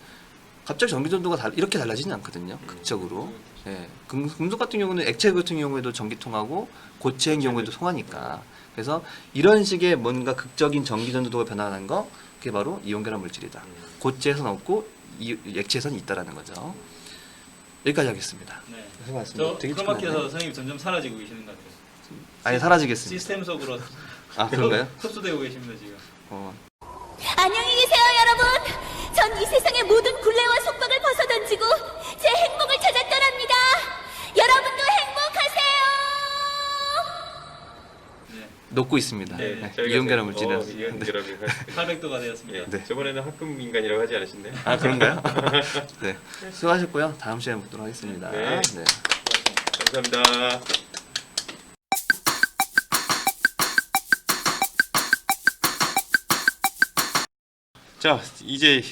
갑자기 전기전도가 이렇게 달라지진 않거든요. 극적으로. 예. 금속 같은 경우는 액체 같은 경우에도 전기 통하고 고체인 경우에도 통하니까. 그래서 이런 식의 뭔가 극적인 전기전도도가 변화하는 거 그게 바로 이온 결합 물질이다. 고체에선 없고 액체에선 있다라는 거죠. 여기까지 하겠습니다. 네. 말씀 되게 크로마키에서 선생님 점점 사라지고 계시는 것 같아요. 아니 사라지겠습니다. 시스템 속으로 그런가요? 흡수되고 계십니다 지금. 안녕히 계세요, 여러분. 전 이 세상의 모든 굴레와 속박을 벗어던지고 제 행복을 찾아 떠납니다. 여러분도 행복하세요. 녹고 있습니다. 네. 이온 결합 물질은. 이온 결합이 800도가 되었습니다. 네. 저번에는 합금 인간이라고 하지 않으셨나요? 그런가요? 네. 수고하셨고요. 다음 시간에 뵙도록 하겠습니다. 네. 네. 감사합니다. 자, 이제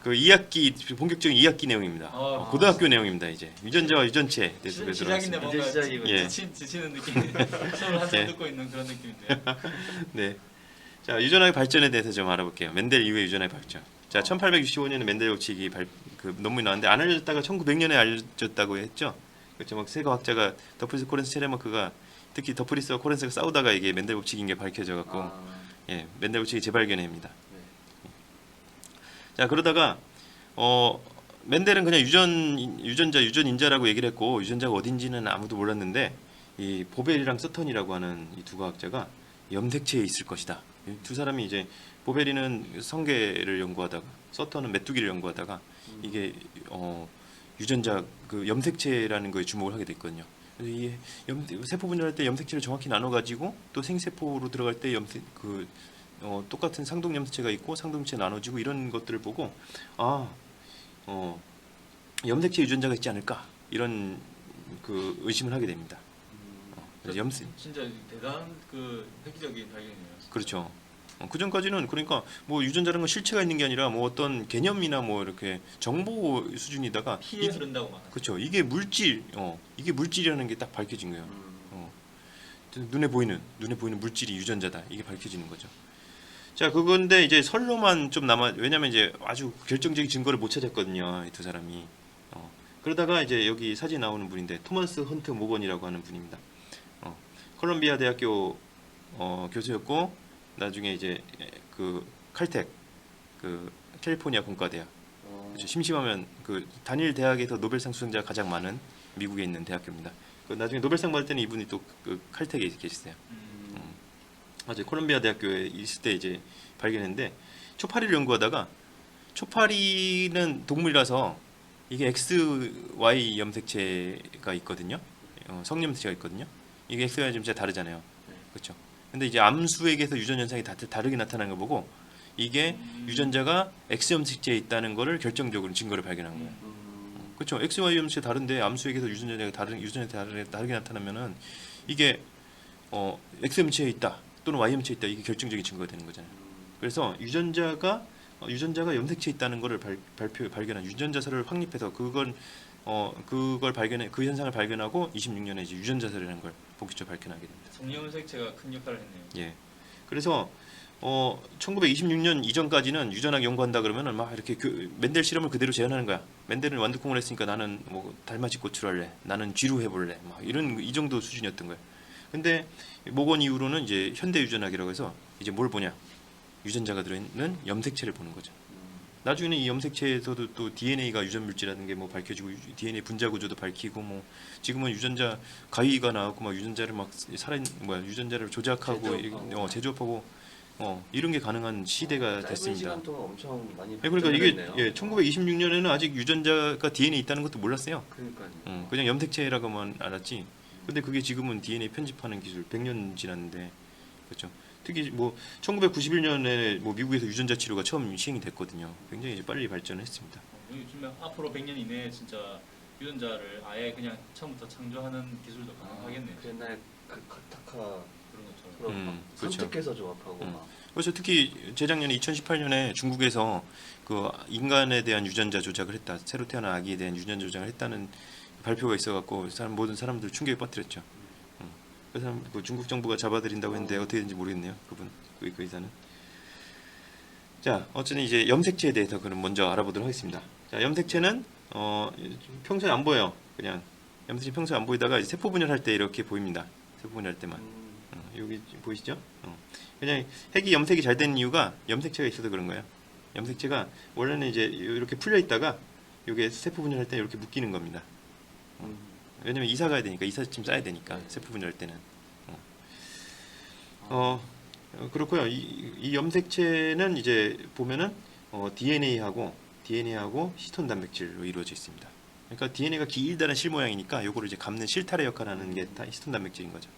그 2학기 본격적인 2학기 내용입니다. 고등학교 내용입니다. 이제 유전자와 유전체 대해서 시작인데 들어갔습니다. 뭔가 시작이군요. 예. 지치는 느낌. 수업을 한참 예. 듣고 있는 그런 느낌인데. 네. 자, 유전학의 발전에 대해서 좀 알아볼게요. 멘델 이후의 유전학의 발전. 자, 1865년에 멘델 법칙이 그 논문이 나왔는데 안 알려졌다가 1900년에 알려졌다고 했죠. 그렇죠. 막 세 과학자가 더프리스, 코렌스, 체레머크가 특히 더프리스와 코렌스가 싸우다가 이게 멘델 법칙인 게 밝혀져 갖고 예, 멘델 법칙이 재발견입니다. 자, 그러다가 멘델은 그냥 유전자라고 얘기를 했고 유전자가 어딘지는 아무도 몰랐는데 이 보벨이랑 서턴이라고 하는 이 두 과학자가 염색체에 있을 것이다. 이 두 사람이 이제 보벨이는 성게를 연구하다가 서턴은 메뚜기를 연구하다가 이게 유전자 그 염색체라는 거에 주목을 하게 됐거든요. 그래서 이 세포 분열할 때 염색체를 정확히 나눠 가지고 또 생세포로 들어갈 때 똑같은 상동 염색체가 있고 상동체 나눠지고 이런 것들을 보고 염색체 유전자가 있지 않을까 이런 그 의심을 하게 됩니다. 그래서 진짜 대단한 그 획기적인 발견이네요. 그렇죠. 그 전까지는 그러니까 뭐 유전자라는 건 실체가 있는 게 아니라 뭐 어떤 개념이나 뭐 이렇게 정보 수준이다가 피에 흐른다고 말하죠. 그렇죠. 이게 물질이라는 게 딱 밝혀진 거예요. 눈에 보이는 물질이 유전자다. 이게 밝혀지는 거죠. 자, 그건데 이제 설로만 좀 왜냐면 이제 아주 결정적인 증거를 못 찾았거든요. 이 두 사람이. 그러다가 이제 여기 사진 나오는 분인데 토마스 헌트 모건이라고 하는 분입니다. 콜롬비아 대학교 교수였고 나중에 이제 그 칼텍 그 캘리포니아 공과대학 그렇죠. 심심하면 그 단일 대학에서 노벨상 수상자가 가장 많은 미국에 있는 대학교입니다. 그 나중에 노벨상 받을 때는 이분이 또 그 칼텍에 계셨어요. 맞아요. 콜롬비아 대학교에 있을 때 이제 발견했는데 초파리를 연구하다가 초파리는 동물이라서 이게 XY 염색체가 있거든요. 성염색체가 있거든요. 이게 XY 염색체가 다르잖아요. 그렇죠. 근데 이제 암수에게서 유전 현상이 다르게 나타나는 거 보고 이게 유전자가 X 염색체에 있다는 거를 결정적으로 증거를 발견한 거예요. 그렇죠. XY 염색체 다른데 암수에게서 유전자가 다르게 나타나면은 이게 X 염색체에 있다 또는 Y 염색체에 있다 이게 결정적인 증거가 되는 거잖아요. 그래서 유전자가 염색체에 있다는 거를 발견한 유전자설을 확립해서 그걸 발견해 그 현상을 발견하고 26년에 이제 유전자설이라는 걸 본격적으로 발견하게 됩니다. 성염색체가 큰 역할을 했네요. 예. 그래서 1926년 이전까지는 유전학 연구한다 그러면은 막 이렇게 멘델 실험을 그대로 재현하는 거야. 멘델은 완두콩을 했으니까 나는 뭐 달맞이 꽃을 할래. 나는 쥐로 해볼래. 막 이 정도 수준이었던 거예요. 근데 모건 이후로는 이제 현대 유전학이라고 해서 이제 뭘 보냐? 유전자가 들어있는 염색체를 보는 거죠. 나중에는 이 염색체에서도 또 DNA가 유전 물질이라는 게 뭐 밝혀지고 DNA 분자 구조도 밝히고 뭐 지금은 유전자 가위가 나왔고 막 유전자를 막 유전자를 조작하고 제조업하고 이런 게 가능한 시대가 됐습니다. 시간 동안 엄청 많이 그러니까 이게 발전했네요. 1926년에는 아직 유전자가 DNA 있다는 것도 몰랐어요. 그러니까요. 그냥 염색체라고만 알았지. 근데 그게 지금은 DNA 편집하는 기술 100년 지났는데 그렇죠. 특히 뭐 1991년에 뭐 미국에서 유전자 치료가 처음 시행이 됐거든요. 굉장히 이제 빨리 발전했습니다. 요즘에 앞으로 100년 이내에 진짜 유전자를 아예 그냥 처음부터 창조하는 기술도 가능하겠네요. 그 옛날 그 카타카 그런 것처럼. 그런 막 그렇죠. 선택해서 조합하고 막. 그래서 특히 재작년에 2018년에 중국에서 그 인간에 대한 유전자 조작을 했다. 새로 태어난 아기에 대한 유전자 조작을 했다는 발표가 있어갖고 모든 사람들 충격에 빠뜨렸죠. 그래서 그 중국 정부가 잡아들인다고 했는데 어떻게 되는지 모르겠네요. 그 의사는. 자, 어쨌든 이제 염색체에 대해서 그럼 먼저 알아보도록 하겠습니다. 자, 염색체는 평소에 안 보여요. 그냥 염색체 평소에 안 보이다가 이제 세포 분열할 때 이렇게 보입니다. 세포 분열할 때만. 여기 보이시죠? 그냥 핵이 염색이 잘 되는 이유가 염색체가 있어서 그런 거예요. 염색체가 원래는 이제 이렇게 풀려 있다가 이게 세포 분열할 때 이렇게 묶이는 겁니다. 왜냐면 이사 가야 되니까 이삿짐 싸야 되니까 세포 분열할 때는. 그렇고요. 이 염색체는 이제 보면은 DNA하고 히스톤 단백질로 이루어져 있습니다. 그러니까 DNA가 길다란 실 모양이니까 요거를 이제 감는 실타래 역할을 하는 게 다 히스톤 단백질인 거죠.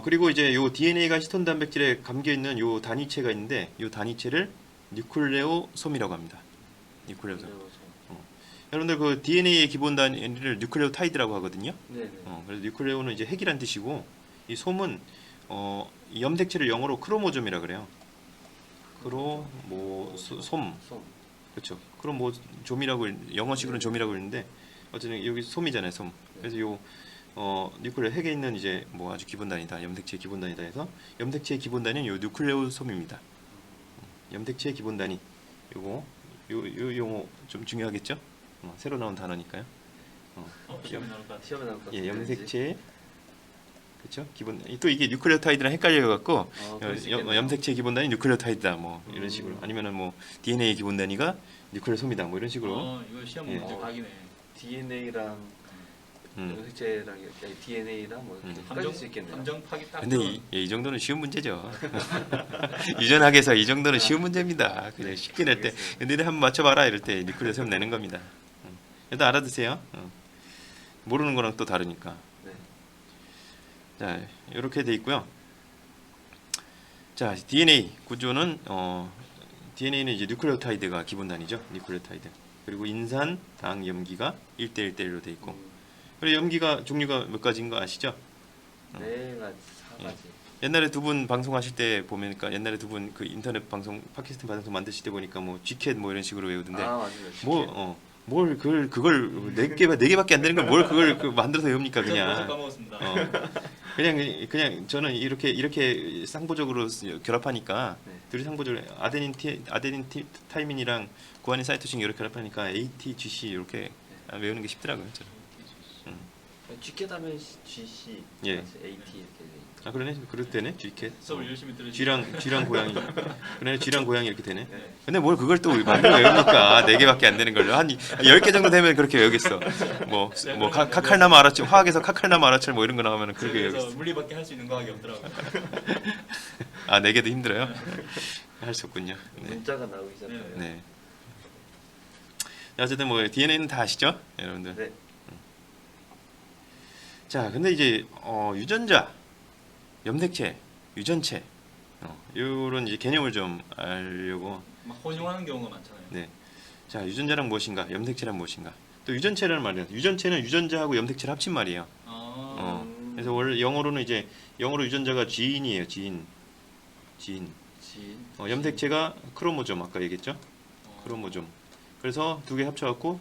그리고 이제 요 DNA가 히스톤 단백질에 감겨 있는 요 단위체가 있는데 요 단위체를 뉴클레오솜이라고 합니다. 뉴클레오솜. 여러분들 그 DNA의 기본 단위를 뉴클레오타이드라고 하거든요. 네네. 그래서 뉴클레오는 이제 핵이란 뜻이고 이 솜은 이 염색체를 영어로 크로모좀이라 그래요. 크로모솜. 솜. 그렇죠. 그럼 뭐 좀이라고 영어식으로는 좀이라고 읽는데 어쨌든 여기 솜이잖아요, 솜. 그래서 요 뉴클레오 핵에 있는 이제 뭐 아주 기본 단위다, 염색체의 기본 단위다 해서 염색체의 기본 단위는 요 뉴클레오 솜입니다. 염색체의 기본 단위. 요거 요 용어 좀 중요하겠죠? 새로 나온 단어니까요. 시험에 나올 것 같아요. 시험에 나올 것 같은데. 예, 염색체. 그렇죠? 기본 또 이게 뉴클레오타이드랑 헷갈려 갖고 그럴 수 있겠네요. 염색체 기본 단위 뉴클레오타이드다 뭐 이런 식으로 음. 아니면은 뭐 DNA 기본 단위가 뉴클레오솜이다 뭐 이런 식으로 이거 시험 예. 문제 각이네. DNA랑 음. 염색체랑 DNA랑 뭐 이렇게 헷갈릴 수 있겠네요. 감정 파기 딱. 근데 들어온- 이 정도는 쉬운 문제죠. 유전학에서 이 정도는 쉬운 문제입니다. 그냥 쉽게 낼 때 너네 한번 맞춰봐라 이럴 때 뉴클레오솜 내는 겁니다. 일단 알아두세요. 모르는 거랑 또 다르니까. 네. 자 이렇게 돼 있고요. 자 DNA 구조는 DNA는 이제 뉴클레오타이드가 기본 단위죠. 뉴클레오타이드. 그리고 인산, 당, 염기가 1대 1대1로 돼 있고. 그리고 염기가 종류가 몇 가지인 거 아시죠? 네 가지, 4가지. 옛날에 두 분 방송하실 때 보니까 옛날에 두 분 그 인터넷 방송 팟캐스트 방송 만드실 때 보니까 뭐 G캣 뭐 이런 식으로 외우던데 아 맞아요. 뭘 그걸 네 개밖에 안 되는 걸 뭘 그걸 만들어서 외웁니까 저도 그냥 까먹었습니다. 그냥 저는 이렇게 쌍보적으로 결합하니까 네. 둘이 쌍보적으로 아데닌 타이민이랑 구아닌 사이토신 이렇게 결합하니까 ATGC 이렇게 외우는 게 쉽더라고요. 저는. G캣 하면 GC, 예. AT 이렇게 돼. 그러네 그래도 되네 G캣. 수업을 열심히 들으시고. G랑 고양이. 그래 G랑 고양이 이렇게 되네. 네. 근데 뭘 그걸 또 만들어 외웁니까? 4개밖에 안 되는 걸로 한 10개 정도 되면 그렇게 외우겠어. 뭐 카칼나무 알아철 화학에서 카칼나무 알아철 뭐 이런 거 나오면 그렇게 그래서 외우겠어. 물리밖에 할 수 있는 과학이 없더라고요. 아 4개도 힘들어요? 할 수 없군요. 네. 문자가 나오기 시작해요. 네. 어쨌든 뭐 DNA는 다 아시죠? 여러분들. 네. 자, 근데 이제 유전자, 염색체, 유전체 이런 이제 개념을 좀 알려고. 막 혼용하는 경우가 많잖아요. 네. 자, 유전자란 무엇인가? 염색체란 무엇인가? 또 유전체라는 말이에요. 유전체는 유전자하고 염색체를 합친 말이에요. 그래서 원래 영어로는 이제 영어로 유전자가 지인이에요. 지인. 지인. 염색체가 크로모좀 아까 얘기했죠? 크로모좀. 그래서 두 개 합쳐갖고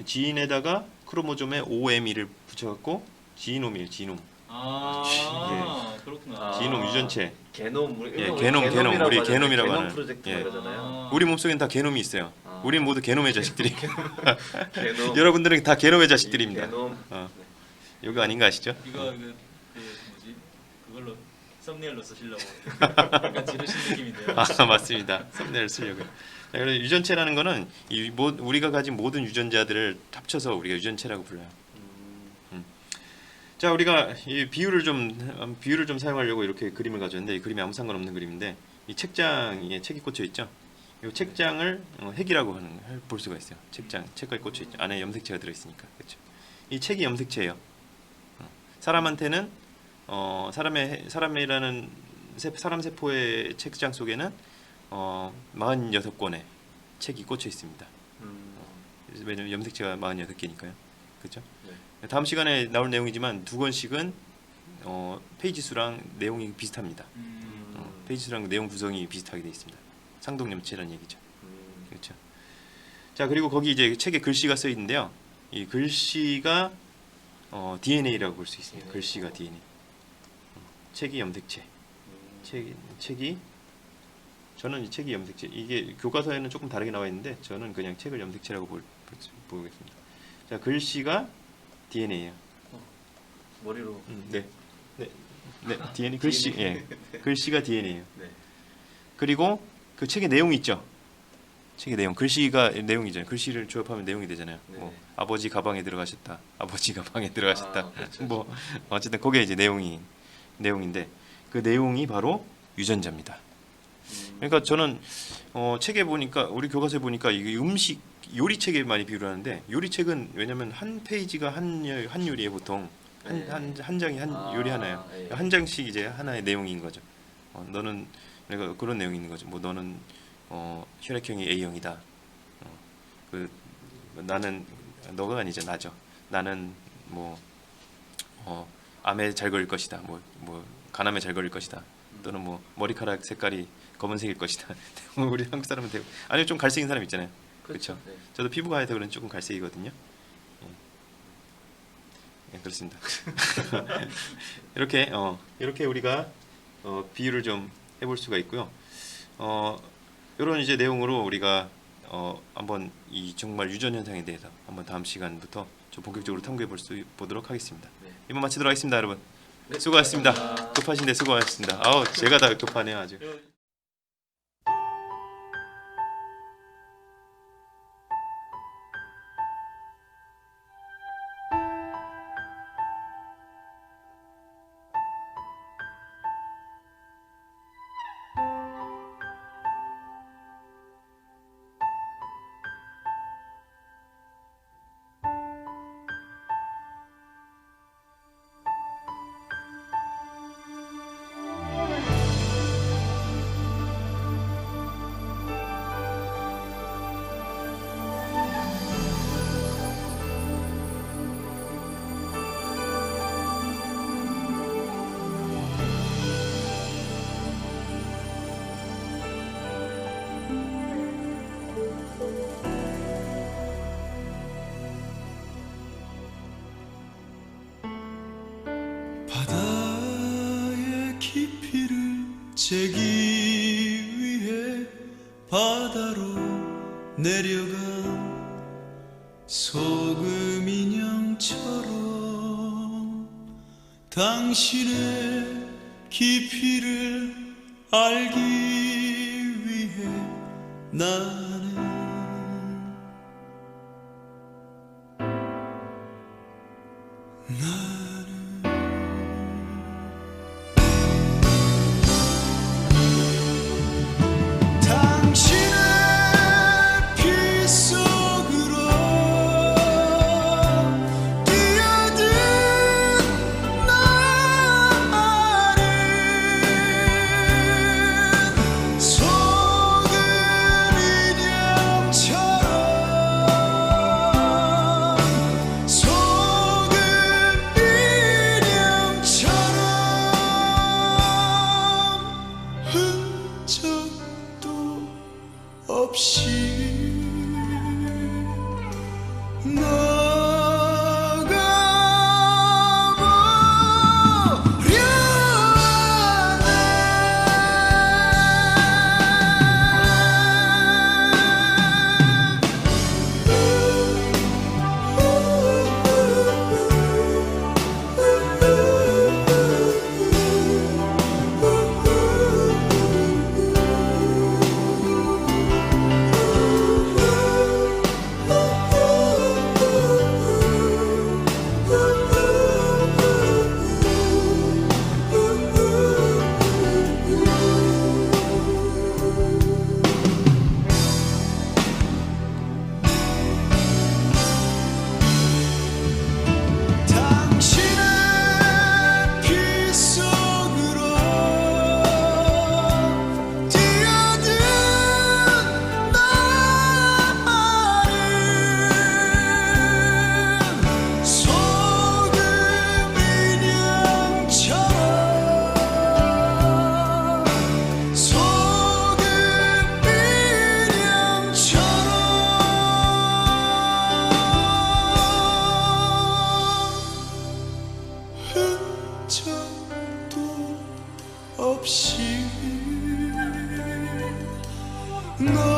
지인에다가 크로모좀에 OME를 붙여갖고 지노밀, 지놈. 그렇구나. 지놈 유전체. 게놈 예, 게놈, 우리 게놈이라고 하는. 프로젝트 예. 그러잖아요. 우리 몸속엔 다 게놈이 있어요. 우리는 모두 게놈의 자식들이. 게놈. 여러분들은 다 게놈의 자식들입니다. 게놈. 이거 아닌가 아시죠? 이거 뭐지? 그걸로 썸네일로 쓰시려고 약간 지르신 느낌인데요. 맞습니다. 썸네일 쓰려고. 그래서 유전체라는 거는 우리가 가진 모든 유전자들을 합쳐서 우리가 유전체라고 불러요. 자, 우리가 이 비유를 좀 사용하려고 이렇게 그림을 가져왔는데 이 그림이 아무 상관없는 그림인데 이 책장에 책이 꽂혀 있죠. 이 책장을 핵이라고 볼 수가 있어요. 책까지 꽂혀 있죠. 안에 염색체가 들어 있으니까. 그렇죠. 이 책이 염색체예요. 사람한테는 사람이라는 사람 세포의 책장 속에는 46권의 책이 꽂혀 있습니다. 왜냐면 염색체가 46개니까요. 그렇죠? 네. 다음 시간에 나올 내용이지만 두 권씩은 페이지 수랑 내용이 비슷합니다. 페이지 수랑 내용 구성이 비슷하게 되어 있습니다. 상동염체라는 얘기죠. 그렇죠. 자, 그리고 거기 이제 책에 글씨가 써 있는데요. 이 글씨가 DNA라고 볼 수 있습니다. 글씨가 DNA. 책이 염색체. 저는 이 책이 염색체. 이게 교과서에는 조금 다르게 나와 있는데 저는 그냥 책을 염색체라고 보겠습니다. 자, 글씨가 DNA예요. 머리로. 네, DNA 글씨. 예, 글씨가 DNA예요. 네. 그리고 그 책의 내용이 있죠. 책의 내용, 글씨가 내용이잖아요. 글씨를 조합하면 내용이 되잖아요. 네. 뭐 아버지 가방에 들어가셨다. 아버지가 방에 들어가셨다. 그렇죠. 뭐 어쨌든 그게 이제 내용인데 그 내용이 바로 유전자입니다. 그러니까 저는 책에 보니까 우리 교과서에 보니까 이게 음식 요리책에 많이 비유를 하는데 요리책은 왜냐면 한 페이지가 한 요리에 보통 한 장이 한 요리 하나예요. 예. 한 장씩 이제 하나의 내용인 거죠. 너는 내가 그런 내용이 있는 거죠. 뭐 너는 혈액형이 A형이다. 나는 너가 아니죠, 나죠. 나는 뭐 암에 잘 걸릴 것이다. 뭐 간암에 잘 걸릴 것이다. 또는 뭐 머리카락 색깔이 검은색일 것이다. 우리 한국 사람은 대부분 아니 좀 갈색인 사람 있잖아요. 그렇죠. 네. 저도 피부가 하얘서 그런 조금 갈색이거든요. 예, 그렇습니다. 이렇게 우리가 비유를 좀 해볼 수가 있고요. 이런 이제 내용으로 우리가 한번 이 정말 유전 현상에 대해서 한번 다음 시간부터 좀 본격적으로 탐구해 보도록 하겠습니다. 네. 이만 마치도록 하겠습니다, 여러분. 네, 수고하셨습니다. 감사합니다. 급하신데 수고하셨습니다. 아우 제가 다 급하네요 아주. 바다의 깊이를 재기 위해 바다로 내려간 소금 인형처럼 당신의 깊이를 알기 위해 나는 당신의 피 속으로 뛰어든 나는 소금 인형처럼 소금 인형처럼 흔적도 없이 당신의 피 속으로 뛰어든 나는 소금 인형처럼 소금 인형처럼 흔적도 없이 너